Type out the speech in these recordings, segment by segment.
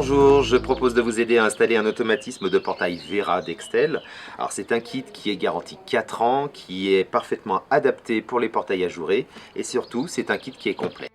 Bonjour, je propose de vous aider à installer un automatisme de portail Vera d'Extel. Alors c'est un kit qui est garanti 4 ans, qui est parfaitement adapté pour les portails ajourés et surtout c'est un kit qui est complet.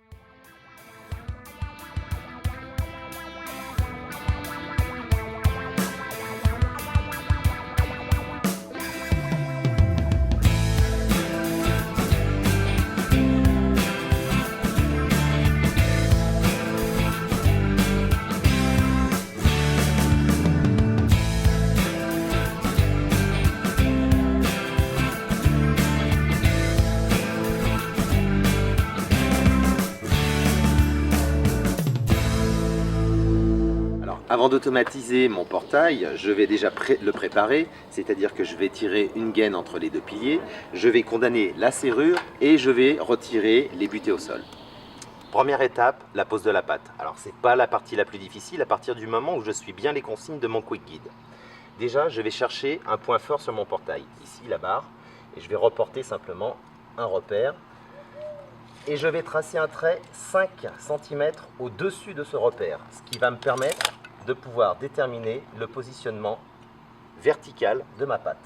Avant d'automatiser mon portail, je vais déjà le préparer, c'est-à-dire que je vais tirer une gaine entre les deux piliers, je vais condamner la serrure et je vais retirer les butées au sol. Première étape, la pose de la patte. Alors c'est pas la partie la plus difficile à partir du moment où je suis bien les consignes de mon quick guide. Déjà, je vais chercher un point fort sur mon portail, ici la barre, et je vais reporter simplement un repère. Et je vais tracer un trait 5 cm au-dessus de ce repère, ce qui va me permettre de pouvoir déterminer le positionnement vertical de ma patte.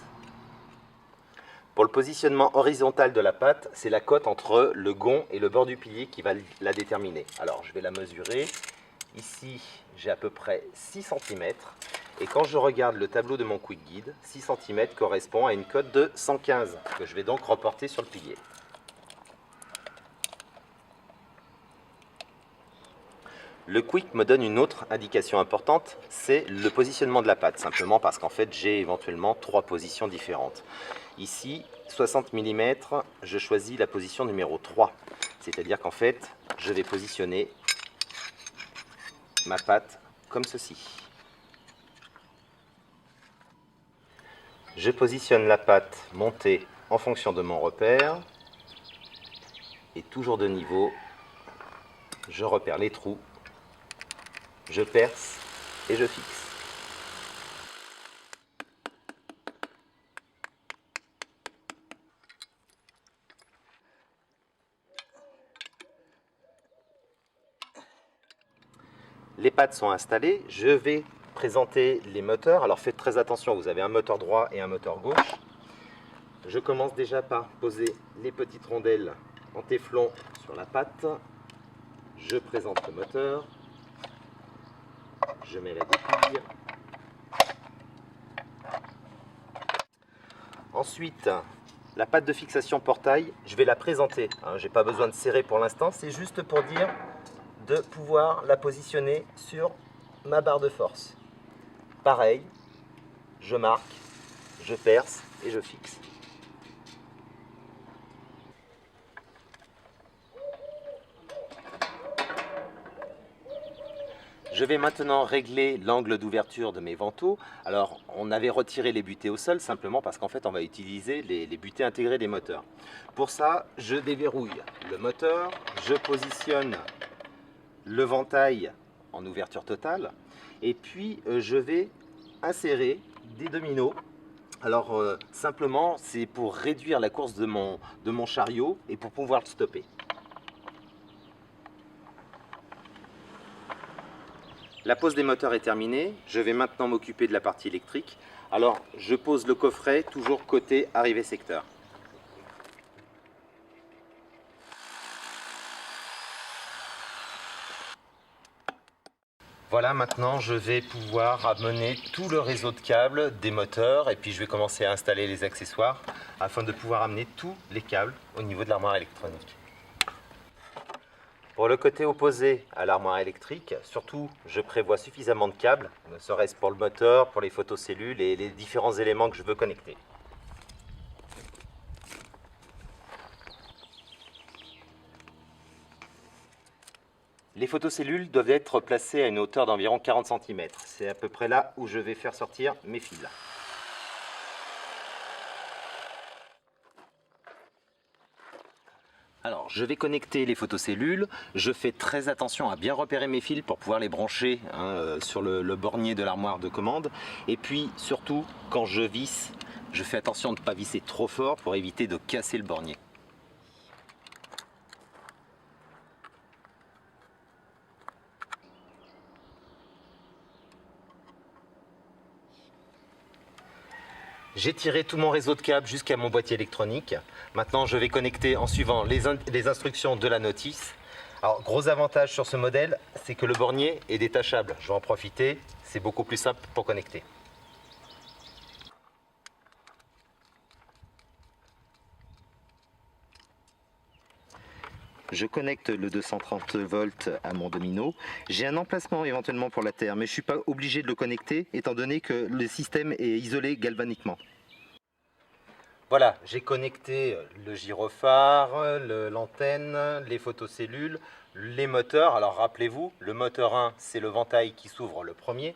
Pour le positionnement horizontal de la patte, c'est la cote entre le gond et le bord du pilier qui va la déterminer. Alors je vais la mesurer. Ici, j'ai à peu près 6 cm. Et quand je regarde le tableau de mon quick guide, 6 cm correspond à une cote de 115 que je vais donc reporter sur le pilier. Le quick me donne une autre indication importante, c'est le positionnement de la patte, simplement parce qu'en fait j'ai éventuellement 3 positions différentes. Ici, 60 mm, je choisis la position numéro 3, c'est-à-dire qu'en fait je vais positionner ma patte comme ceci. Je positionne la patte montée en fonction de mon repère, et toujours de niveau, je repère les trous. Je perce et je fixe. Les pattes sont installées, je vais présenter les moteurs. Alors faites très attention, vous avez un moteur droit et un moteur gauche. Je commence déjà par poser les petites rondelles en téflon sur la patte. Je présente le moteur. Je mets la goupille. Ensuite, la patte de fixation portail, je vais la présenter. Je n'ai pas besoin de serrer pour l'instant, c'est juste pour dire de pouvoir la positionner sur ma barre de force. Pareil, je marque, je perce et je fixe. Je vais maintenant régler l'angle d'ouverture de mes vantaux. Alors, on avait retiré les butées au sol simplement parce qu'en fait, on va utiliser les butées intégrées des moteurs. Pour ça, je déverrouille le moteur, je positionne le ventail en ouverture totale et puis je vais insérer des dominos. Alors, simplement, c'est pour réduire la course de mon chariot et pour pouvoir le stopper. La pose des moteurs est terminée, je vais maintenant m'occuper de la partie électrique. Alors je pose le coffret toujours côté arrivée secteur. Voilà, maintenant je vais pouvoir amener tout le réseau de câbles des moteurs et puis je vais commencer à installer les accessoires afin de pouvoir amener tous les câbles au niveau de l'armoire électronique. Pour le côté opposé à l'armoire électrique, surtout je prévois suffisamment de câbles, ne serait-ce pour le moteur, pour les photocellules et les différents éléments que je veux connecter. Les photocellules doivent être placées à une hauteur d'environ 40 cm. C'est à peu près là où je vais faire sortir mes fils. Alors, je vais connecter les photocellules. Je fais très attention à bien repérer mes fils pour pouvoir les brancher sur le bornier de l'armoire de commande. Et puis, surtout, quand je visse, je fais attention de ne pas visser trop fort pour éviter de casser le bornier. J'ai tiré tout mon réseau de câbles jusqu'à mon boîtier électronique. Maintenant, je vais connecter en suivant les instructions de la notice. Alors, gros avantage sur ce modèle, c'est que le bornier est détachable. Je vais en profiter, c'est beaucoup plus simple pour connecter. Je connecte le 230 volts à mon domino. J'ai un emplacement éventuellement pour la terre, mais je ne suis pas obligé de le connecter étant donné que le système est isolé galvaniquement. Voilà, j'ai connecté le gyrophare, l'antenne, les photocellules, les moteurs. Alors rappelez-vous, le moteur 1, c'est le ventail qui s'ouvre le premier.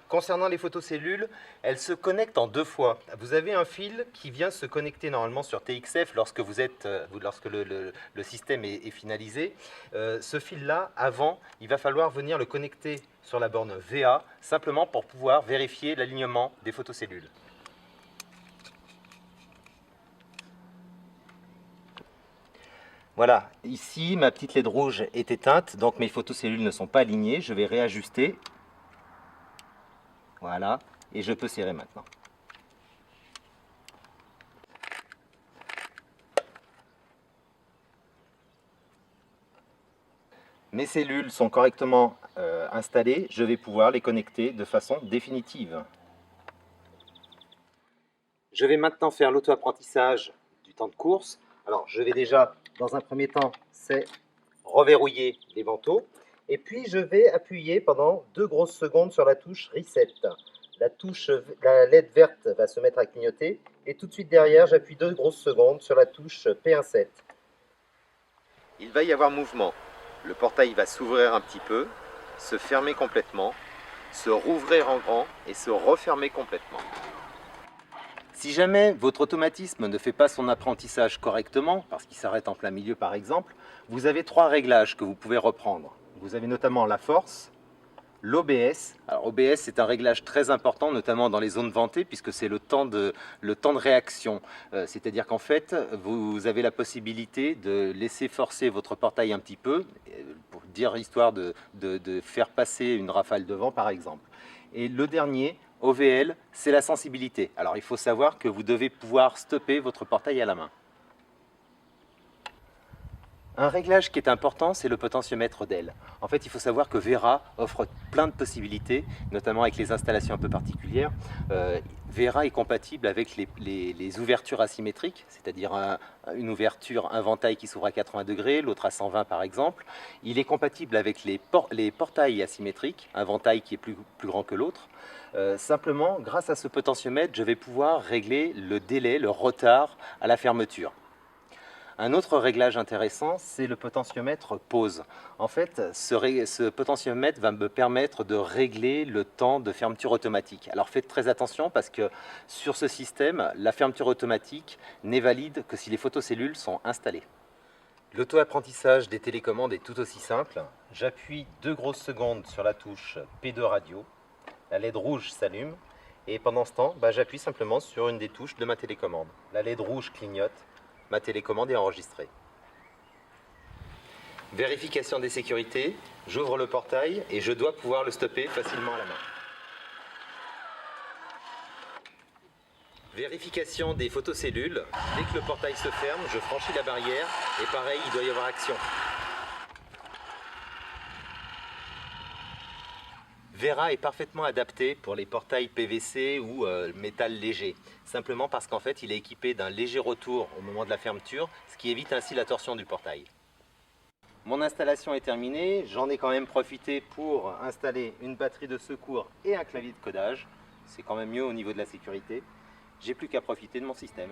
Concernant les photocellules, elles se connectent en 2 fois. Vous avez un fil qui vient se connecter normalement sur TXF lorsque le système est finalisé. Ce fil-là, avant, il va falloir venir le connecter sur la borne VA, simplement pour pouvoir vérifier l'alignement des photocellules. Voilà, ici ma petite LED rouge est éteinte, donc mes photocellules ne sont pas alignées. Je vais réajuster. Voilà, et je peux serrer maintenant. Mes cellules sont correctement installées, je vais pouvoir les connecter de façon définitive. Je vais maintenant faire l'auto-apprentissage du temps de course. Alors je vais déjà, dans un premier temps, c'est reverrouiller les manteaux. Et puis je vais appuyer pendant 2 grosses secondes sur la touche Reset. La LED verte va se mettre à clignoter. Et tout de suite derrière, j'appuie 2 grosses secondes sur la touche P17. Il va y avoir mouvement. Le portail va s'ouvrir un petit peu, se fermer complètement, se rouvrir en grand et se refermer complètement. Si jamais votre automatisme ne fait pas son apprentissage correctement, parce qu'il s'arrête en plein milieu par exemple, vous avez 3 réglages que vous pouvez reprendre. Vous avez notamment la force, l'OBS. Alors OBS, c'est un réglage très important, notamment dans les zones ventées, puisque c'est le temps de réaction. C'est-à-dire qu'en fait, vous avez la possibilité de laisser forcer votre portail un petit peu, pour dire histoire de faire passer une rafale de vent par exemple. Et le dernier, OVL, c'est la sensibilité. Alors il faut savoir que vous devez pouvoir stopper votre portail à la main. Un réglage qui est important, c'est le potentiomètre d'aile. En fait, il faut savoir que Vera offre plein de possibilités, notamment avec les installations un peu particulières. Vera est compatible avec les ouvertures asymétriques, c'est-à-dire une ouverture, un ventail qui s'ouvre à 80 degrés, l'autre à 120 par exemple. Il est compatible avec les portails asymétriques, un ventail qui est plus grand que l'autre. Simplement, grâce à ce potentiomètre, je vais pouvoir régler le délai, le retard à la fermeture. Un autre réglage intéressant, c'est le potentiomètre pause. En fait, ce potentiomètre va me permettre de régler le temps de fermeture automatique. Alors faites très attention parce que sur ce système, la fermeture automatique n'est valide que si les photocellules sont installées. L'auto-apprentissage des télécommandes est tout aussi simple. J'appuie 2 grosses secondes sur la touche P2 radio, la LED rouge s'allume et pendant ce temps, j'appuie simplement sur une des touches de ma télécommande. La LED rouge clignote. Ma télécommande est enregistrée. Vérification des sécurités, j'ouvre le portail et je dois pouvoir le stopper facilement à la main. Vérification des photocellules, dès que le portail se ferme, je franchis la barrière et pareil, il doit y avoir action. Vera est parfaitement adapté pour les portails PVC ou métal léger, simplement parce qu'en fait il est équipé d'un léger retour au moment de la fermeture, ce qui évite ainsi la torsion du portail. Mon installation est terminée, j'en ai quand même profité pour installer une batterie de secours et un clavier de codage, c'est quand même mieux au niveau de la sécurité. J'ai plus qu'à profiter de mon système.